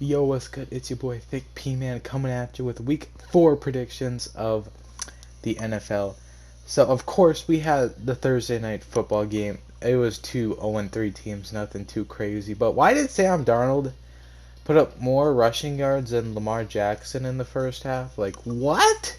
Yo, what's good? It's your boy Thick P Man coming at you with week 4 predictions of the NFL. So, of course, we had the Thursday night football game. It was two 0-3 teams, nothing too crazy. But why did Sam Darnold put up more rushing yards than Lamar Jackson in the first half? Like, what?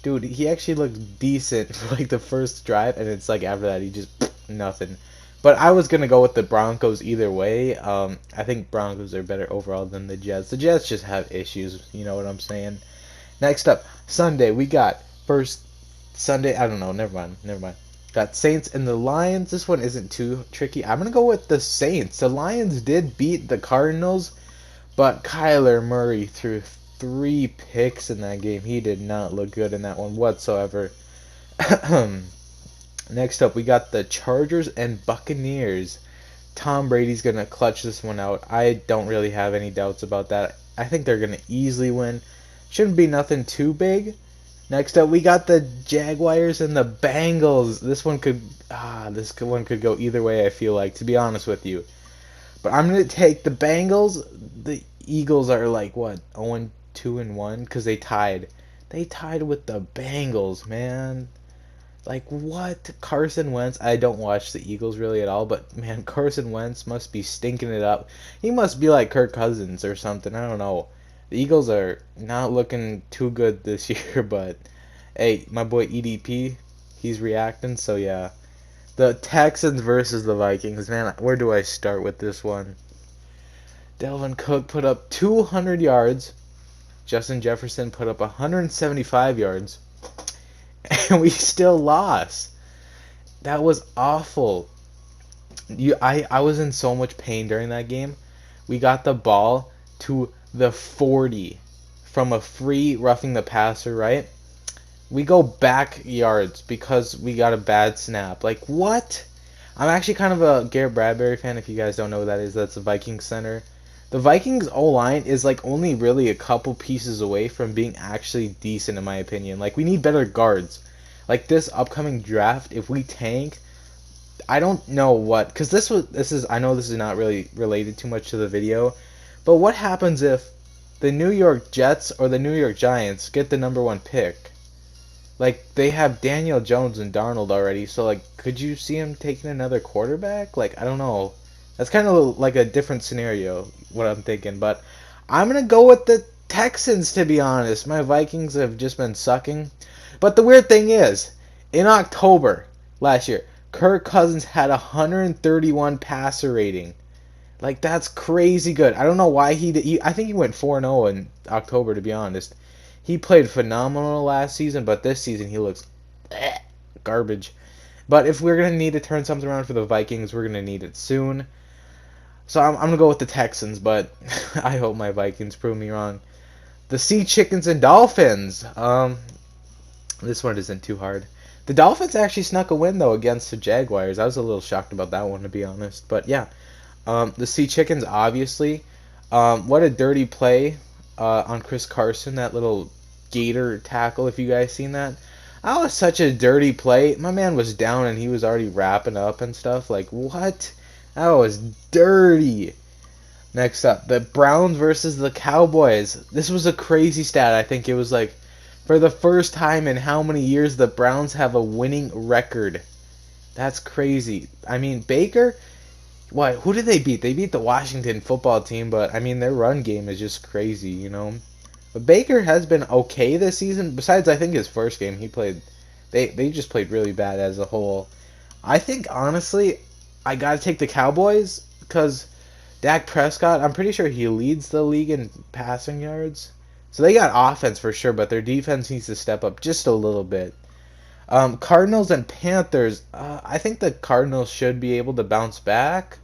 Dude, he actually looked decent for like the first drive, and it's like after that, he just nothing. But I was gonna go with the Broncos either way. I think Broncos are better overall than the Jets. The Jets just have issues, you know what I'm saying. Next up, Sunday we got first Sunday. I don't know. Never mind. Got Saints and the Lions. This one isn't too tricky. I'm gonna go with the Saints. The Lions did beat the Cardinals, but Kyler Murray threw 3 picks in that game. He did not look good in that one whatsoever. Next up, we got the Chargers and Buccaneers. Tom Brady's going to clutch this one out. I don't really have any doubts about that. I think they're going to easily win. Shouldn't be nothing too big. Next up, we got the Jaguars and the Bengals. This one could go either way, I feel like, to be honest with you. But I'm going to take the Bengals. The Eagles are like what, 0-2-1 cuz they tied. They tied with the Bengals, man. Like, what? Carson Wentz, I don't watch the Eagles really at all, but man, Carson Wentz must be stinking it up. He must be like Kirk Cousins or something. I don't know. The Eagles are not looking too good this year, but hey, my boy EDP, he's reacting, so yeah. The Texans versus the Vikings, man, where do I start with this one? Delvin Cook put up 200 yards. Justin Jefferson put up 175 yards. And we still lost. That was awful. I was in so much pain during that game. We got the ball to the 40 from a free roughing the passer, right? We go back yards because we got a bad snap. Like, what? I'm actually kind of a Garrett Bradbury fan. If you guys don't know who that is, that's the Vikings center. The Vikings O-line is like only really a couple pieces away from being actually decent in my opinion. Like, we need better guards. Like, this upcoming draft, if we tank, I don't know what, because I know this is not really related too much to the video, but what happens if the New York Jets or the New York Giants get the number 1 pick? Like, they have Daniel Jones and Darnold already, so like, could you see him taking another quarterback? Like, I don't know. That's kind of like a different scenario, what I'm thinking, but I'm gonna go with the Texans, to be honest. My Vikings have just been sucking. But the weird thing is, in October last year, Kirk Cousins had 131 passer rating. Like, that's crazy good. I don't know why I think he went 4-0 in October, to be honest. He played phenomenal last season, but this season he looks garbage. But if we're going to need to turn something around for the Vikings, we're going to need it soon. So I'm going to go with the Texans, but I hope my Vikings prove me wrong. The Sea Chickens and Dolphins. This one isn't too hard. The Dolphins actually snuck a win though against the Jaguars. I was a little shocked about that one, to be honest. But yeah, the Sea Chickens obviously. What a dirty play on Chris Carson, that little gator tackle. If you guys seen that, that was such a dirty play. My man was down and he was already wrapping up and stuff. Like, what? That was dirty. Next up, the Browns versus the Cowboys. This was a crazy stat. I think it was like for the first time in how many years the Browns have a winning record. That's crazy. I mean, Baker, what? Who did they beat? They beat the Washington football team, but I mean, their run game is just crazy, you know. But Baker has been okay this season. Besides, I think his first game he played, they just played really bad as a whole. I think honestly, I gotta take the Cowboys because Dak Prescott, I'm pretty sure he leads the league in passing yards. So they got offense for sure, but their defense needs to step up just a little bit. Cardinals and Panthers. I think the Cardinals should be able to bounce back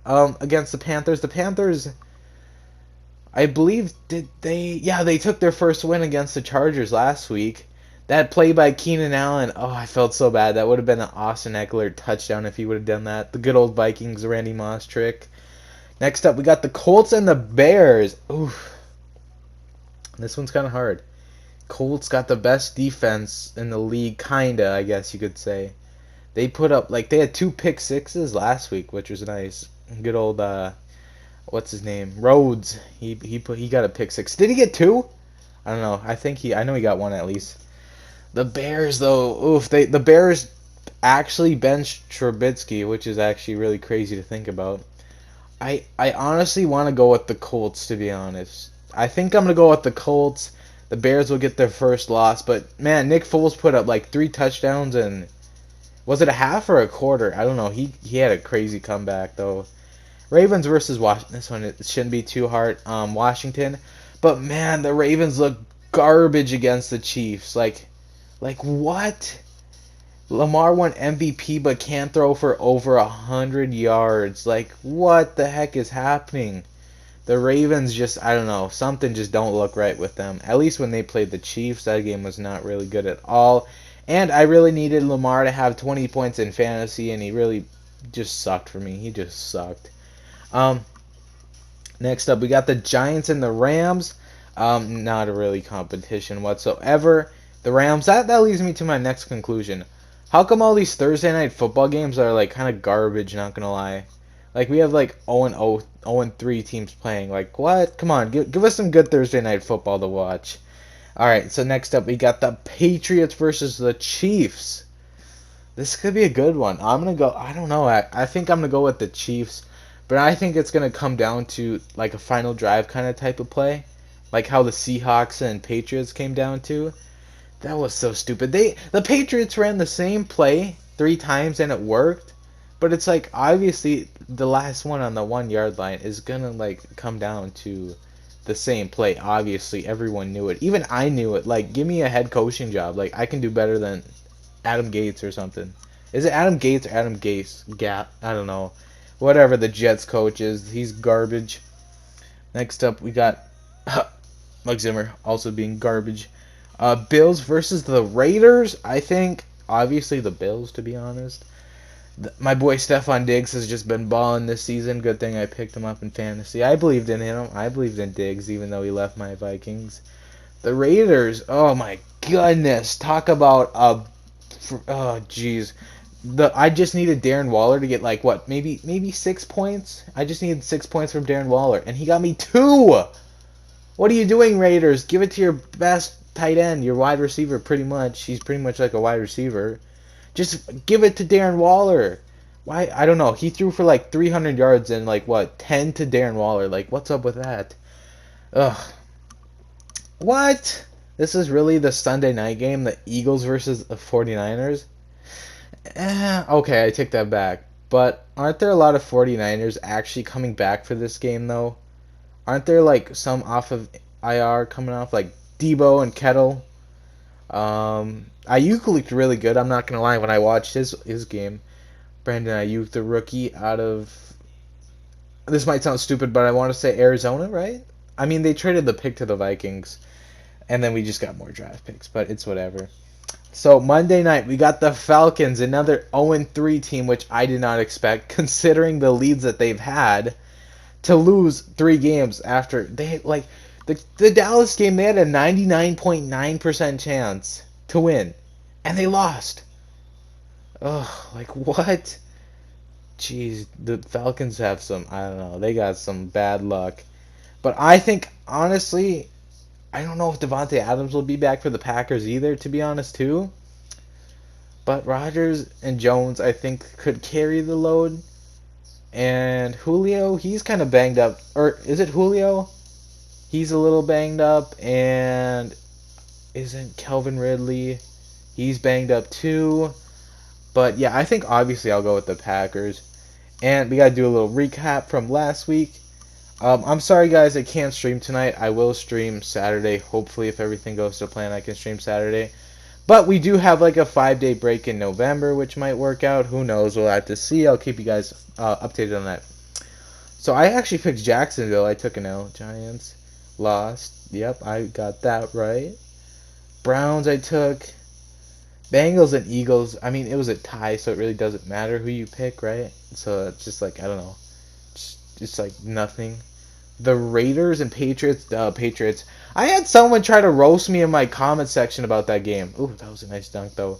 against the Panthers. The Panthers, I believe, did they? Yeah, they took their first win against the Chargers last week. That play by Keenan Allen, oh, I felt so bad. That would have been an Austin Eckler touchdown if he would have done that. The good old Vikings Randy Moss trick. Next up, we got the Colts and the Bears. Oof. This one's kind of hard. Colts got the best defense in the league, kinda, I guess you could say. They put up, like, they had 2 pick sixes last week, which was nice. Good old what's his name? Rhodes. He got a pick six. Did he get two? I don't know. I know he got one at least. The Bears though, oof, the Bears actually benched Trubisky, which is actually really crazy to think about. I honestly want to go with the Colts, to be honest. I think I'm gonna go with the Colts. The Bears will get their first loss, but man, Nick Foles put up like 3 touchdowns and was it a half or a quarter? I don't know. He had a crazy comeback though. Ravens versus Washington. This one it shouldn't be too hard. Washington, but man, the Ravens look garbage against the Chiefs. Like what? Lamar won MVP but can't throw for over 100 yards. Like what the heck is happening? The Ravens just I don't know, something just don't look right with them. At least when they played the Chiefs, that game was not really good at all. And I really needed Lamar to have 20 points in fantasy and he really just sucked for me. He just sucked. Um Next up we got the Giants and the Rams. Not a really competition whatsoever. The Rams that leads me to my next conclusion. How come all these Thursday night football games are like kind of garbage, not gonna lie? Like we have like 0-0, 0-3 teams playing. Like what? Come on, give us some good Thursday night football to watch. All right, so next up we got the Patriots versus the Chiefs. This could be a good one. I'm gonna go. I don't know. I think I'm gonna go with the Chiefs, but I think it's gonna come down to like a final drive kind of type of play, like how the Seahawks and Patriots came down to. That was so stupid. The Patriots ran the same play 3 times and it worked, but it's like obviously the last one on the 1 yard line is gonna like come down to the same play. Obviously, everyone knew it. Even I knew it. Like, give me a head coaching job. Like, I can do better than Adam Gates or something. Is it Adam Gates or Adam Gase? I don't know. Whatever the Jets coach is, he's garbage. Next up, we got Mike Zimmer also being garbage. Bills versus the Raiders. I think obviously the Bills, to be honest. My boy Stefon Diggs has just been balling this season. Good thing I picked him up in fantasy. I believed in him. I believed in Diggs, even though he left my Vikings. The Raiders. Oh my goodness! Talk about a. Oh jeez. I just needed Darren Waller to get like what, maybe 6 points. I just needed 6 points from Darren Waller, and he got me 2. What are you doing, Raiders? Give it to your best tight end, your wide receiver, pretty much. He's pretty much like a wide receiver. Just give it to Darren Waller. Why? I don't know. He threw for like 300 yards and like what, 10 to Darren Waller. Like, what's up with that? Ugh. What? This is really the Sunday night game, the Eagles versus the 49ers? Okay, I take that back. But aren't there a lot of 49ers actually coming back for this game, though? Aren't there like some off of IR coming off, like Debo and Kettle? Ayuk looked really good. I'm not gonna lie. When I watched his game, Brandon Ayuk, the rookie out of, this might sound stupid, but I want to say Arizona, right? I mean, they traded the pick to the Vikings, and then we just got more draft picks, but it's whatever. So Monday night we got the Falcons, another 0-3 team, which I did not expect, considering the leads that they've had, to lose 3 games after they like the Dallas game. They had a 99.9% chance to win, and they lost. Ugh, like what? Jeez, the Falcons have some, I don't know, they got some bad luck. But I think, honestly, I don't know if Devontae Adams will be back for the Packers either, to be honest, too. But Rodgers and Jones, I think, could carry the load. And Julio, he's kind of banged up. Or is it Julio? He's a little banged up. And isn't Calvin Ridley? He's banged up too. But yeah, I think obviously I'll go with the Packers. And we got to do a little recap from last week. I'm sorry, guys, I can't stream tonight. I will stream Saturday. Hopefully, if everything goes to plan, I can stream Saturday. But we do have like a 5-day break in November, which might work out. Who knows? We'll have to see. I'll keep you guys updated on that. So I actually picked Jacksonville. I took an L. Giants lost. Yep, I got that right. Browns I took. Bengals and Eagles. I mean, it was a tie, so it really doesn't matter who you pick, right? So it's just like, I don't know. Just like nothing. The Raiders and Patriots. Patriots. I had someone try to roast me in my comment section about that game. Ooh, that was a nice dunk, though.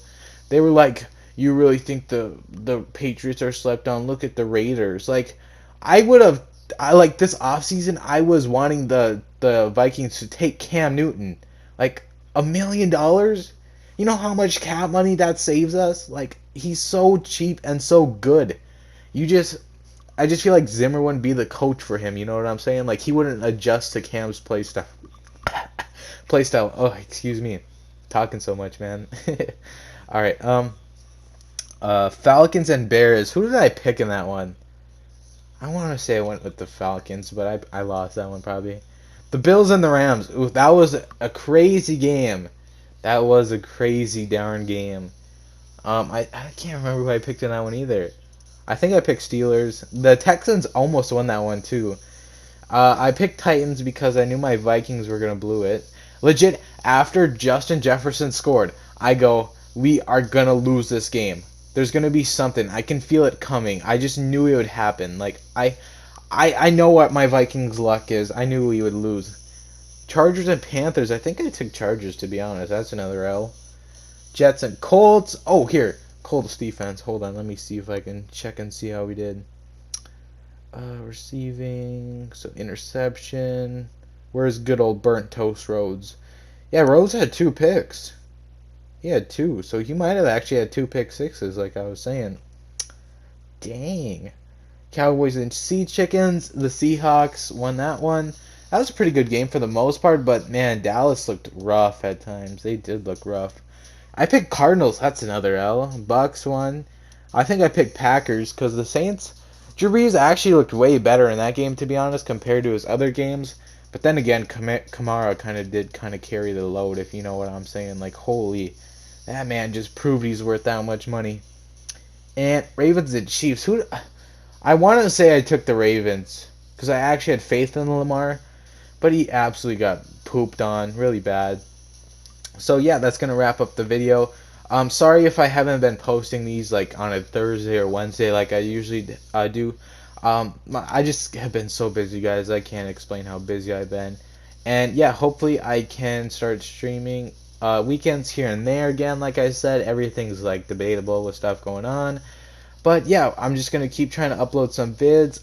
They were like, you really think the Patriots are slept on? Look at the Raiders. Like, I would have I like this offseason I was wanting the Vikings to take Cam Newton. Like $1 million? You know how much cap money that saves us? Like he's so cheap and so good. You just I just feel like Zimmer wouldn't be the coach for him, you know what I'm saying? Like he wouldn't adjust to Cam's play style. Play style. Oh, excuse me. Talking so much, man. All right. Falcons and Bears. Who did I pick in that one? I want to say I went with the Falcons, but I lost that one probably. The Bills and the Rams. Ooh, that was a crazy game. That was a crazy darn game. I can't remember who I picked in that one either. I think I picked Steelers. The Texans almost won that one too. I picked Titans because I knew my Vikings were gonna blow it. Legit, after Justin Jefferson scored, I go, we are gonna lose this game. There's gonna be something. I can feel it coming. I just knew it would happen. Like I know what my Vikings luck is. I knew we would lose. Chargers and Panthers. I think I took Chargers to be honest. That's another L. Jets and Colts. Oh, here. Colts defense. Hold on. Let me see if I can check and see how we did. Receiving. So interception. Where's good old burnt toast Rhodes? Yeah, Rhodes had 2 picks. He had 2. So he might have actually had 2 pick sixes like I was saying. Dang. Cowboys and Sea Chickens. The Seahawks won that one. That was a pretty good game for the most part, but man, Dallas looked rough at times. They did look rough. I picked Cardinals. That's another L. Bucks won. I think I picked Packers because the Saints. Drew Brees actually looked way better in that game, to be honest, compared to his other games. But then again, Kamara kind of carry the load, if you know what I'm saying. Like, holy, that man just proved he's worth that much money. And Ravens and Chiefs. I want to say I took the Ravens because I actually had faith in Lamar, but he absolutely got pooped on really bad. So yeah, that's gonna wrap up the video. Sorry if I haven't been posting these like on a Thursday or Wednesday like I usually do. I just have been so busy, guys. I can't explain how busy I've been. And yeah, hopefully I can start streaming weekends here and there again. Like I said, everything's like debatable with stuff going on. But yeah, I'm just gonna keep trying to upload some vids.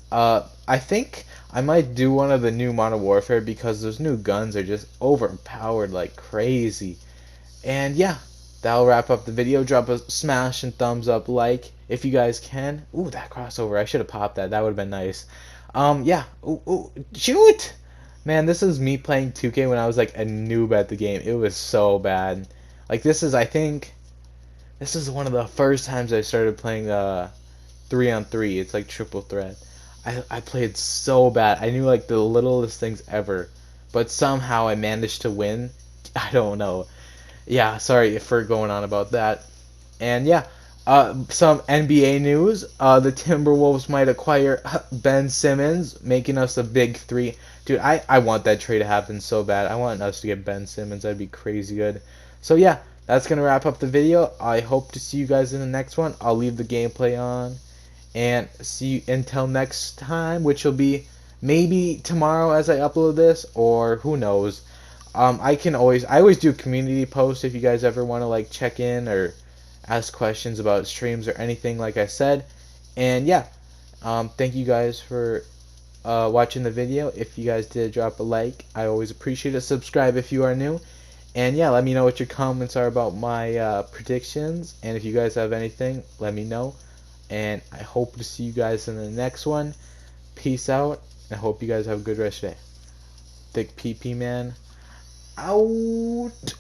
I think I might do one of the new Modern Warfare because those new guns are just overpowered like crazy. And yeah, that'll wrap up the video. Drop a smash and thumbs up like if you guys can. Ooh, that crossover. I should have popped that. That would have been nice. Yeah. Ooh, shoot! Man, this is me playing 2K when I was like a noob at the game. It was so bad. Like I think this is one of the first times I started playing 3-on-3. It's like triple threat. I played so bad. I knew like the littlest things ever, but somehow I managed to win. I don't know. Yeah, sorry for going on about that. And yeah, some NBA news. The Timberwolves might acquire Ben Simmons, making us a big 3. Dude, I want that trade to happen so bad. I want us to get Ben Simmons. That'd be crazy good. So yeah, that's going to wrap up the video. I hope to see you guys in the next one. I'll leave the gameplay on. And see you until next time, which will be maybe tomorrow as I upload this, or who knows. I always do community posts if you guys ever want to like check in or ask questions about streams or anything like I said. And yeah, thank you guys for watching the video. If you guys did drop a like, I always appreciate it. Subscribe if you are new. And yeah, let me know what your comments are about my predictions. And if you guys have anything, let me know. And I hope to see you guys in the next one. Peace out. I hope you guys have a good rest of the day. Thick PP man. Out.